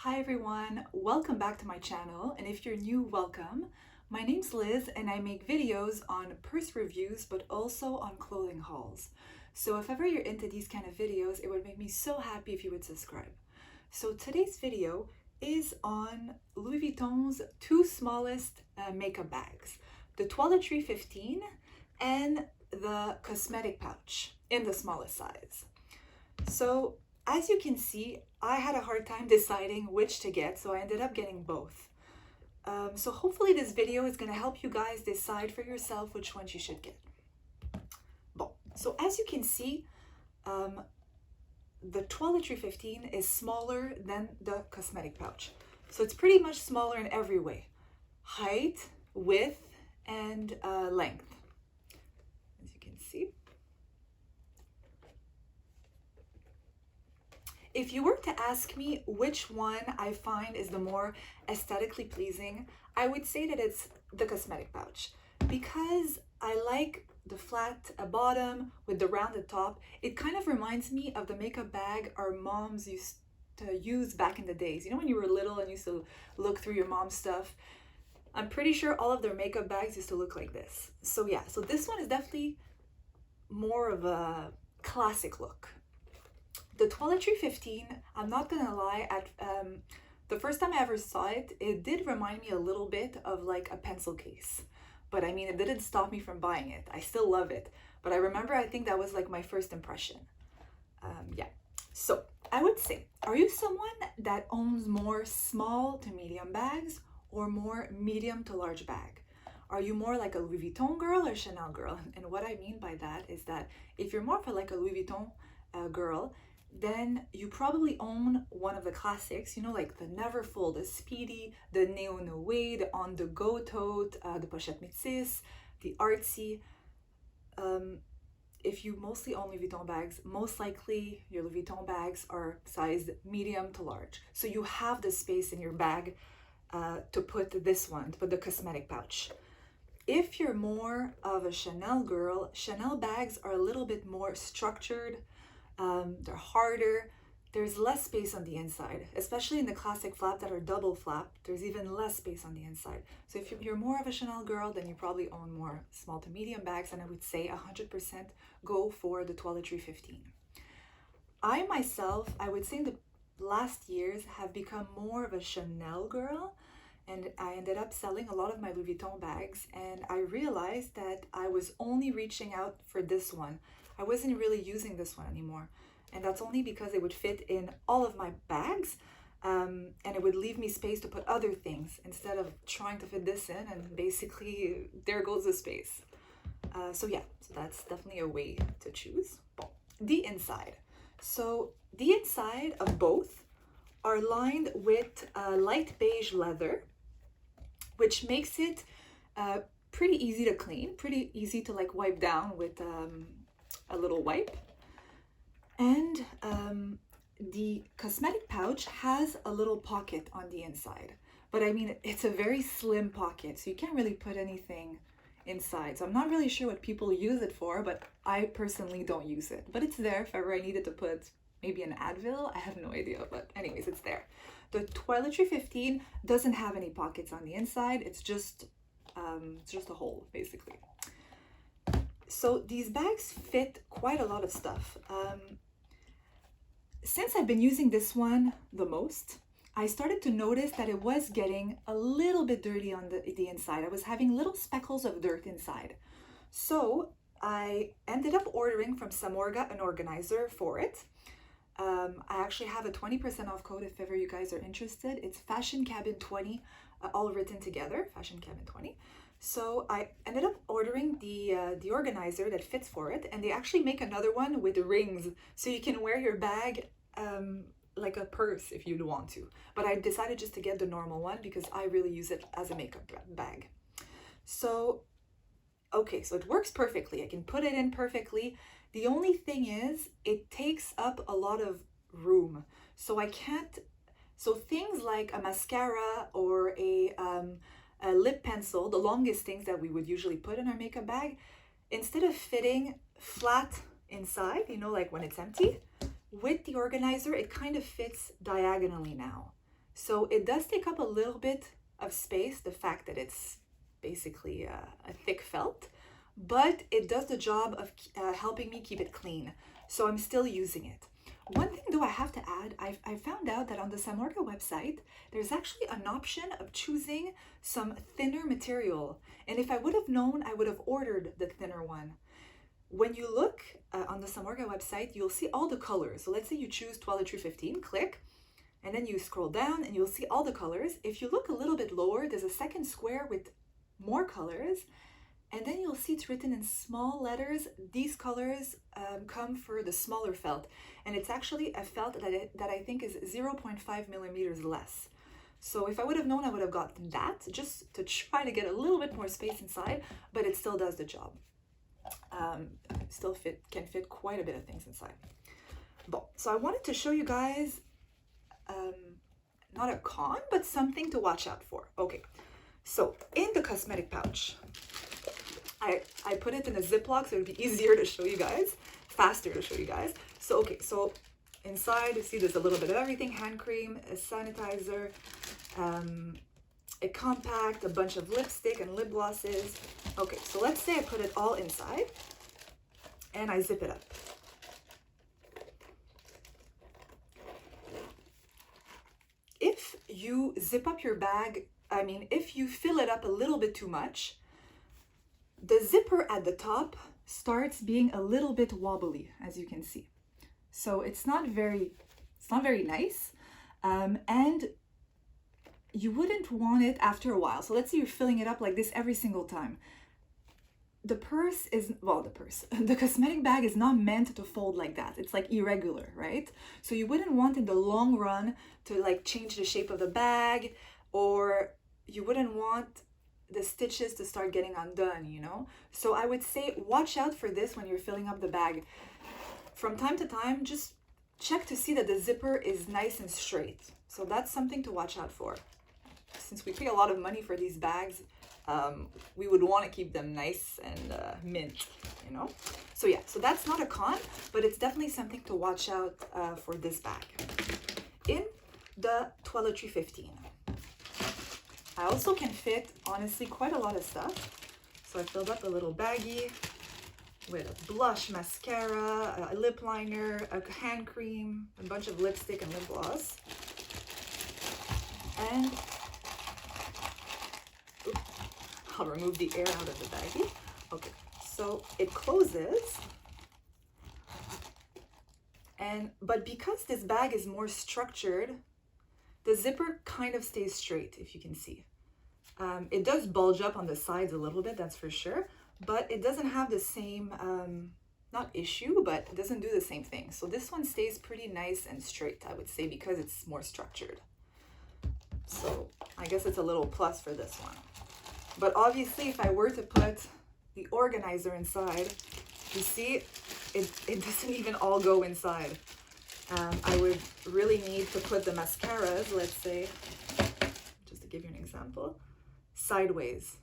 Hi everyone, welcome back to my channel, and if you're new, welcome. My name's Liz and I make videos on purse reviews but also on clothing hauls. So if ever you're into these kind of videos, it would make me so happy if you would subscribe. So today's video is on Louis Vuitton's two smallest makeup bags, the Toiletry 15 and the Cosmetic pouch in the smallest size. So as you can see, I had a hard time deciding which to get, so I ended up getting both. So hopefully this video is going to help you guys decide for yourself which ones you should get. Bon, so as you can see, the Toiletry 15 is smaller than the Cosmetic pouch. So it's pretty much smaller in every way. Height, width, and length, as you can see. If you were to ask me which one I find is the more aesthetically pleasing, I would say that it's the Cosmetic pouch, because I like the flat bottom with the rounded top. It kind of reminds me of the makeup bag our moms used to use back in the days. You know, when you were little and used to look through your mom's stuff? I'm pretty sure all of their makeup bags used to look like this. So yeah, so this one is definitely more of a classic look. The Toiletry 15, I'm not gonna lie, at the first time I ever saw it, it did remind me a little bit of like a pencil case. But I mean, it didn't stop me from buying it. I still love it. But I remember, I think that was like my first impression. Yeah. So I would say, are you someone that owns more small to medium bags or more medium to large bag? Are you more like a Louis Vuitton girl or Chanel girl? And what I mean by that is that if you're more for like a Louis Vuitton girl, then you probably own one of the classics, you know, like the Neverfull, the Speedy, the Neo Noé, the On The Go tote, the Pochette Métis, the Artsy. If you mostly own Louis Vuitton bags, most likely your Louis Vuitton bags are sized medium to large. So you have the space in your bag to put this one, to put the Cosmetic pouch. If you're more of a Chanel girl, Chanel bags are a little bit more structured. They're harder. There's less space on the inside, especially in the classic flap that are double flap. There's even less space on the inside. So if you're more of a Chanel girl, then you probably own more small to medium bags, and I would say 100% go for the Toiletry 15. I myself, I would say in the last years have become more of a Chanel girl, and I ended up selling a lot of my Louis Vuitton bags, and I realized that I was only reaching out for this one. I wasn't really using this one anymore, and that's only because it would fit in all of my bags, and it would leave me space to put other things instead of trying to fit this in, and basically there goes the space. So yeah, so that's definitely a way to choose. Bon. The inside. So the inside of both are lined with light beige leather, which makes it pretty easy to clean, pretty easy to like wipe down with a little wipe. And the Cosmetic pouch has a little pocket on the inside, but I mean, it's a very slim pocket, so you can't really put anything inside. So I'm not really sure what people use it for, but I personally don't use it. But it's there if ever I needed to put maybe an Advil. I have no idea, but anyways, it's there. The Toiletry 15 doesn't have any pockets on the inside. It's just a hole, basically. So these bags fit quite a lot of stuff. Since I've been using this one the most, I started to notice that it was getting a little bit dirty on the inside. I was having little speckles of dirt inside. So I ended up ordering from Samorga an organizer for it. I actually have a 20% off code if ever you guys are interested. It's Fashion Cabin 20, all written together, Fashion Cabin 20. So I ended up ordering the organizer that fits for it, and they actually make another one with rings, so you can wear your bag like a purse if you'd want to. But I decided just to get the normal one because I really use it as a makeup bag. So, okay, so it works perfectly. I can put it in perfectly. The only thing is, it takes up a lot of room. So I can't, so things like a mascara or a lip pencil, the longest things that we would usually put in our makeup bag, instead of fitting flat inside, you know, like when it's empty, with the organizer, it kind of fits diagonally now. So it does take up a little bit of space, the fact that it's basically a thick felt, but it does the job of helping me keep it clean. So I'm still using it. One thing though I have to add, I found out that on the Samorga website, there's actually an option of choosing some thinner material. And if I would have known, I would have ordered the thinner one. When you look on the Samorga website, you'll see all the colors. So let's say you choose Toiletry 15, click, and then you scroll down and you'll see all the colors. If you look a little bit lower, there's a second square with more colors, and then you'll see it's written in small letters. These colors come for the smaller felt, and it's actually a felt that I think is 0.5 millimeters less. So if I would have known, I would have gotten that just to try to get a little bit more space inside, but it still does the job. Still can fit quite a bit of things inside. Bon, so I wanted to show you guys not a con, but something to watch out for. Okay, so in the cosmetic pouch, I put it in a Ziploc so it would be easier to show you guys, faster to show you guys. So okay, so inside you see there's a little bit of everything: hand cream, a sanitizer, a compact, a bunch of lipstick and lip glosses. Okay, so let's say I put it all inside and I zip it up. If you zip up your bag, if you fill it up a little bit too much, the zipper at the top starts being a little bit wobbly, as you can see. So it's not very nice, and you wouldn't want it after a while. So let's say you're filling it up like this every single time. The cosmetic bag is not meant to fold like that. It's like irregular, right? So you wouldn't want in the long run to like change the shape of the bag, or you wouldn't want the stitches to start getting undone, you know? So I would say watch out for this when you're filling up the bag. From time to time, just check to see that the zipper is nice and straight. So that's something to watch out for. Since we pay a lot of money for these bags, we would want to keep them nice and mint, you know? So yeah, so that's not a con, but it's definitely something to watch out for this bag. In the Toiletry 15, I also can fit, honestly, quite a lot of stuff. So I filled up a little baggie with a blush, mascara, a lip liner, a hand cream, a bunch of lipstick and lip gloss. And I'll remove the air out of the baggie. Okay, so it closes. But because this bag is more structured, the zipper kind of stays straight, if you can see. It does bulge up on the sides a little bit, that's for sure, but it doesn't have the same, not issue, but it doesn't do the same thing. So this one stays pretty nice and straight, I would say, because it's more structured. So I guess it's a little plus for this one. But obviously, if I were to put the organizer inside, you see, it doesn't even all go inside. I would really need to put the mascaras, let's say, just to give you an example, sideways.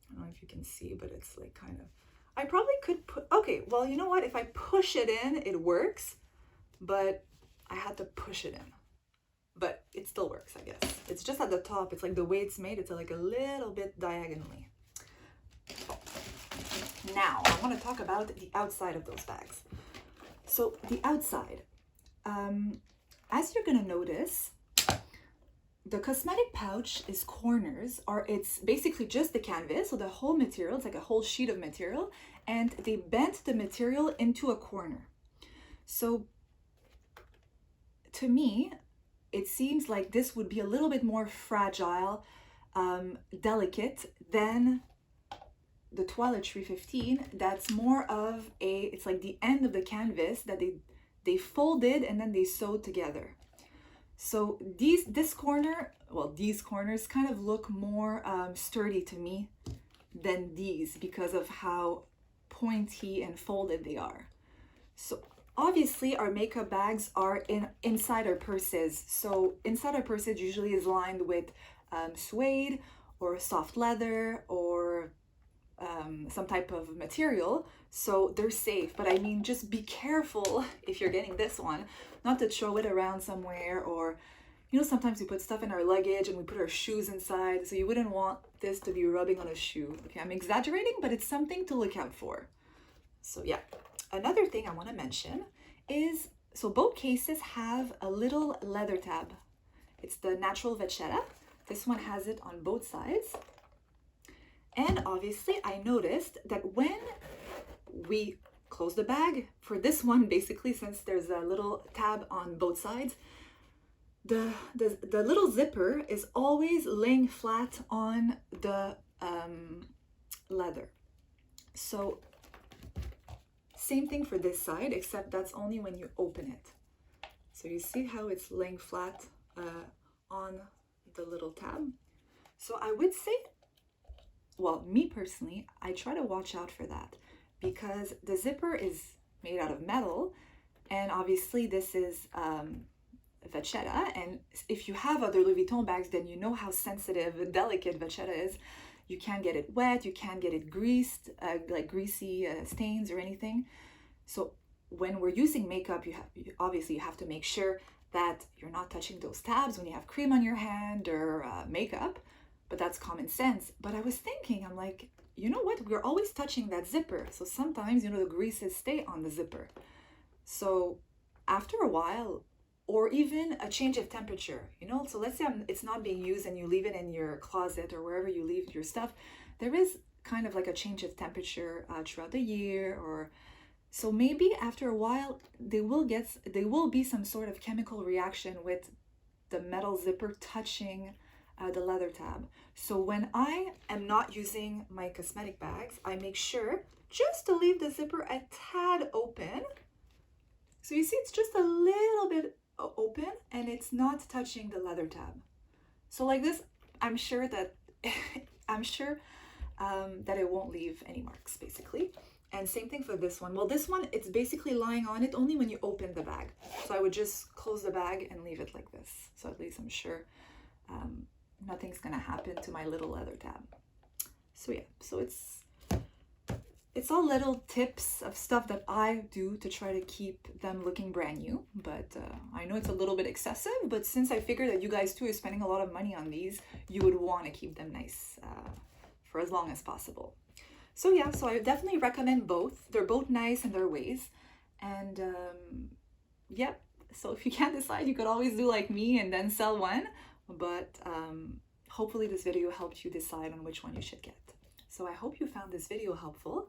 I don't know if you can see, but it's like kind of, I probably could put, okay, well, you know what? If I push it in, it works, but I had to push it in. But it still works, I guess. It's just at the top. It's like the way it's made, it's like a little bit diagonally. Now, I want to talk about the outside of those bags. So the outside, as you're going to notice, the cosmetic pouch is corners, or it's basically just the canvas. So the whole material, it's like a whole sheet of material, and they bent the material into a corner. So to me, it seems like this would be a little bit more fragile, delicate than the Toiletry 15. That's more of it's like the end of the canvas that they folded and then they sewed together. So these corners kind of look more sturdy to me than these because of how pointy and folded they are. So obviously, our makeup bags are inside our purses. So inside our purses usually is lined with suede or soft leather or some type of material. So they're safe. But I mean, just be careful if you're getting this one, not to throw it around somewhere or, you know, sometimes we put stuff in our luggage and we put our shoes inside, so you wouldn't want this to be rubbing on a shoe. Okay, I'm exaggerating, but it's something to look out for. So yeah, another thing I want to mention is, so both cases have a little leather tab. It's the natural vachetta. This one has it on both sides. And obviously I noticed that when we close the bag, for this one, basically, since there's a little tab on both sides, the little zipper is always laying flat on the leather. So same thing for this side, except that's only when you open it. So you see how it's laying flat on the little tab. So I would say, well, me personally, I try to watch out for that, because the zipper is made out of metal, and obviously this is vachetta, and if you have other Louis Vuitton bags, then you know how sensitive and delicate vachetta is. You can't get it wet, you can't get it greased, like greasy stains or anything. So when we're using makeup, obviously you have to make sure that you're not touching those tabs when you have cream on your hand or makeup, but that's common sense. But I was thinking, I'm like, you know what, we're always touching that zipper, so sometimes, you know, the greases stay on the zipper. So after a while, or even a change of temperature, you know, so let's say it's not being used and you leave it in your closet or wherever you leave your stuff, there is kind of like a change of temperature throughout the year, or so maybe after a while there will be some sort of chemical reaction with the metal zipper touching the leather tab. So when I am not using my cosmetic bags, I make sure just to leave the zipper a tad open. So you see, it's just a little bit open and it's not touching the leather tab. So like this, I'm sure that that it won't leave any marks, basically. And same thing for this one. Well, this one, it's basically lying on it only when you open the bag. So I would just close the bag and leave it like this. So at least I'm sure nothing's gonna happen to my little leather tab. So yeah, so it's all little tips of stuff that I do to try to keep them looking brand new. But I know it's a little bit excessive, but since I figure that you guys too are spending a lot of money on these, you would want to keep them nice for as long as possible. So yeah, so I definitely recommend both. They're both nice in their ways. And yep, so if you can't decide, you could always do like me and then sell one. But hopefully this video helped you decide on which one you should get. So I hope you found this video helpful.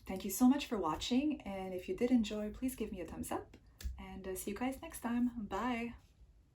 Thank you so much for watching, and if you did enjoy, please give me a thumbs up, and see you guys next time. Bye.